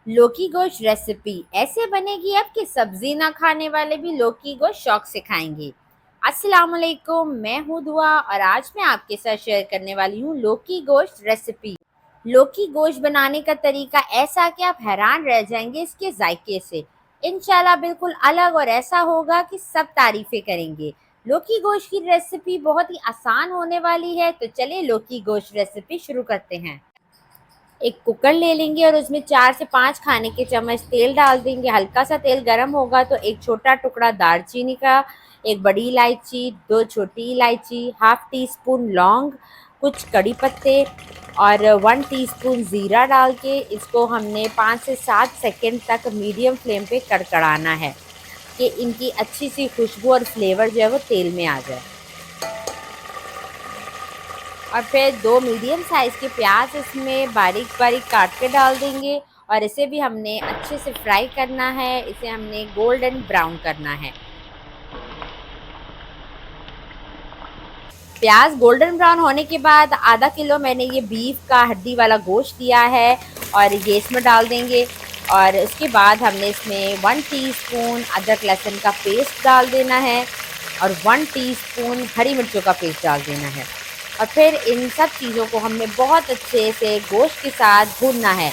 लौकी गोश्त रेसिपी ऐसे बनेगी अब कि सब्जी ना खाने वाले भी लौकी गोश्त शौक से खाएंगे। अस्सलाम वालेकुम, मैं हूँ दुआ और आज मैं आपके साथ शेयर करने वाली हूँ लौकी गोश्त रेसिपी। लौकी गोश्त बनाने का तरीका ऐसा कि आप हैरान रह जाएंगे इसके जायके से। इंशाल्लाह बिल्कुल अलग और ऐसा होगा कि सब तारीफें करेंगे। लौकी गोश्त की रेसिपी बहुत ही आसान होने वाली है, तो चलिए लौकी गोश्त रेसिपी शुरू करते हैं। एक कुकर ले लेंगे और उसमें 4 से 5 खाने के चम्मच तेल डाल देंगे। हल्का सा तेल गरम होगा तो एक छोटा टुकड़ा दालचीनी का, एक बड़ी इलायची, 2 छोटी इलायची, हाफ टी स्पून लौंग, कुछ कड़ी पत्ते और 1 टीस्पून ज़ीरा डाल के इसको हमने 5 से 7 सेकंड तक मीडियम फ्लेम पे कड़कड़ाना है कि इनकी अच्छी सी खुशबू और फ्लेवर जो है वो तेल में आ जाए। और फिर 2 मीडियम साइज़ के प्याज इसमें बारीक बारीक काट के डाल देंगे और इसे भी हमने अच्छे से फ्राई करना है, इसे हमने गोल्डन ब्राउन करना है। प्याज गोल्डन ब्राउन होने के बाद आधा किलो मैंने ये बीफ का हड्डी वाला गोश्त लिया है और ये इसमें डाल देंगे। और उसके बाद हमने इसमें 1 टीस्पून अदरक लहसुन का पेस्ट डाल देना है और 1 टीस्पून हरी मिर्चों का पेस्ट डाल देना है। और फिर इन सब चीज़ों को हमने बहुत अच्छे से गोश्त के साथ भूनना है।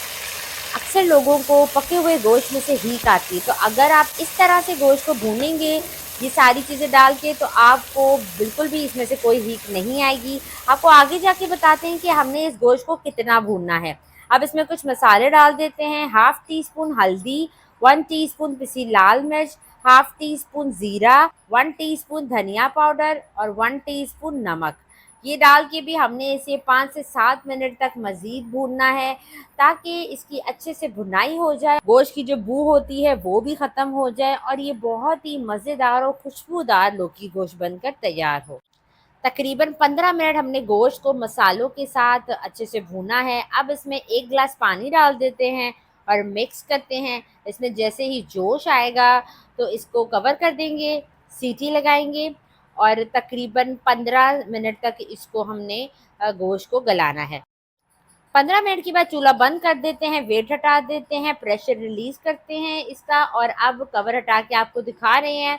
अक्सर लोगों को पके हुए गोश्त में से हीक आती है, तो अगर आप इस तरह से गोश्त को भूनेंगे ये सारी चीज़ें डाल के, तो आपको बिल्कुल भी इसमें से कोई हीक नहीं आएगी। आपको आगे जाके बताते हैं कि हमने इस गोश्त को कितना भूनना है। अब इसमें कुछ मसाले डाल देते हैं। हाफ टी स्पून हल्दी, 1 टीस्पून पिसी लाल मिर्च, हाफ टी स्पून ज़ीरा, 1 टीस्पून धनिया पाउडर और 1 टीस्पून नमक। ये डाल के भी हमने इसे 5 से 7 मिनट तक मज़ीद भूनना है ताकि इसकी अच्छे से भुनाई हो जाए, गोश्त की जो बू होती है वो भी ख़त्म हो जाए और ये बहुत ही मज़ेदार और खुशबूदार लौकी गोश्त बनकर तैयार हो। तकरीबन 15 मिनट हमने गोश्त को मसालों के साथ अच्छे से भूना है। अब इसमें 1 गिलास पानी डाल देते हैं और मिक्स करते हैं। इसमें जैसे ही जोश आएगा तो इसको कवर कर देंगे, सीटी लगाएंगे और तकरीबन 15 मिनट तक इसको हमने गोश्त को गलाना है। 15 मिनट के बाद चूल्हा बंद कर देते हैं, वेट हटा देते हैं, प्रेशर रिलीज़ करते हैं इसका और अब कवर हटा के आपको दिखा रहे हैं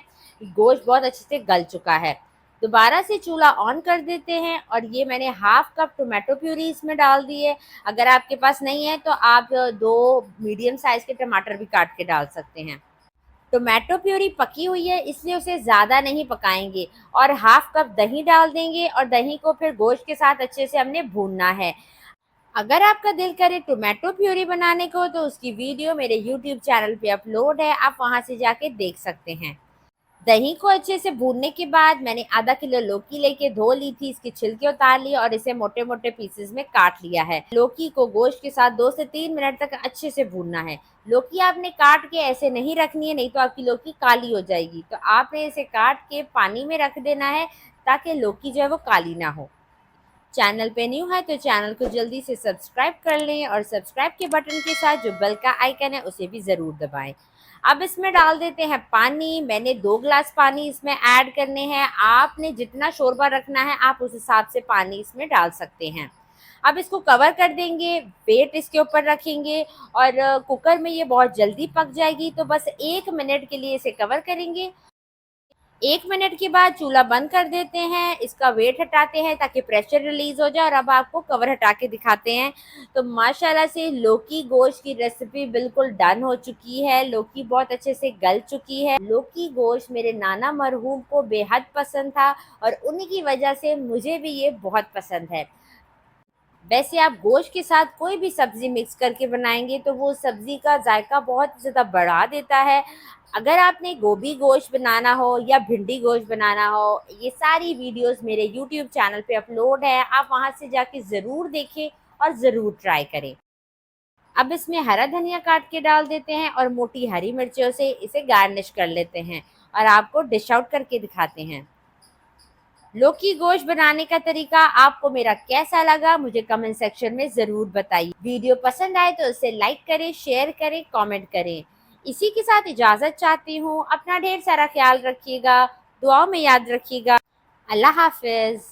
गोश्त बहुत अच्छे से गल चुका है। दोबारा से चूल्हा ऑन कर देते हैं और ये मैंने हाफ कप टोमेटो प्यूरी इसमें डाल दी है। अगर आपके पास नहीं है तो आप 2 मीडियम साइज़ के टमाटर भी काट के डाल सकते हैं। टोमेटो प्यूरी पकी हुई है इसलिए उसे ज़्यादा नहीं पकाएंगे और हाफ कप दही डाल देंगे और दही को फिर गोश्त के साथ अच्छे से हमने भूनना है। अगर आपका दिल करे टोमेटो प्यूरी बनाने को तो उसकी वीडियो मेरे यूट्यूब चैनल पे अपलोड है, आप वहां से जाके देख सकते हैं। दही को अच्छे से भूनने के बाद मैंने आधा किलो लौकी लेके धो ली थी, इसके छिलके उतार लिए और इसे मोटे मोटे पीसेस में काट लिया है। लौकी को गोश्त के साथ 2 से 3 मिनट तक अच्छे से भूनना है। लौकी आपने काट के ऐसे नहीं रखनी है, नहीं तो आपकी लौकी काली हो जाएगी। तो आपने इसे काट के पानी में रख देना है ताकि लौकी जो है वो काली ना हो। चैनल पे न्यू है तो चैनल को जल्दी से सब्सक्राइब कर लें और सब्सक्राइब के बटन के साथ जो बेल का आइकन है उसे भी ज़रूर दबाएं। अब इसमें डाल देते हैं पानी। मैंने 2 गिलास पानी इसमें ऐड करने हैं। आपने जितना शोरबा रखना है आप उस हिसाब से पानी इसमें डाल सकते हैं। अब इसको कवर कर देंगे, वेट इसके ऊपर रखेंगे और कुकर में ये बहुत जल्दी पक जाएगी। तो बस 1 मिनट के लिए इसे कवर करेंगे। 1 मिनट के बाद चूल्हा बंद कर देते हैं, इसका वेट हटाते हैं ताकि प्रेशर रिलीज़ हो जाए और अब आपको कवर हटा के दिखाते हैं। तो माशाल्लाह से लौकी गोश्त की रेसिपी बिल्कुल डन हो चुकी है। लौकी बहुत अच्छे से गल चुकी है। लौकी गोश्त मेरे नाना मरहूम को बेहद पसंद था और उन्हीं की वजह से मुझे भी ये बहुत पसंद है। वैसे आप गोश्त के साथ कोई भी सब्ज़ी मिक्स करके बनाएँगे तो वो सब्ज़ी का जायका बहुत ज़्यादा बढ़ा देता है। अगर आपने गोभी गोश्त बनाना हो या भिंडी गोश्त बनाना हो, ये सारी वीडियोज़ मेरे यूट्यूब चैनल पे अपलोड है, आप वहाँ से जाके ज़रूर देखें और ज़रूर ट्राई करें। अब इसमें हरा धनिया काट के डाल देते हैं और मोटी हरी मिर्चों से इसे गार्निश कर लेते हैं और आपको डिश आउट करके दिखाते हैं। लौकी गोश्त बनाने का तरीका आपको मेरा कैसा लगा मुझे कमेंट सेक्शन में ज़रूर बताइए। वीडियो पसंद आए तो इसे लाइक करें, शेयर करें, कमेंट करें। इसी के साथ इजाज़त चाहती हूँ। अपना ढेर सारा ख्याल रखिएगा, दुआओं में याद रखिएगा। अल्लाह हाफ़िज़।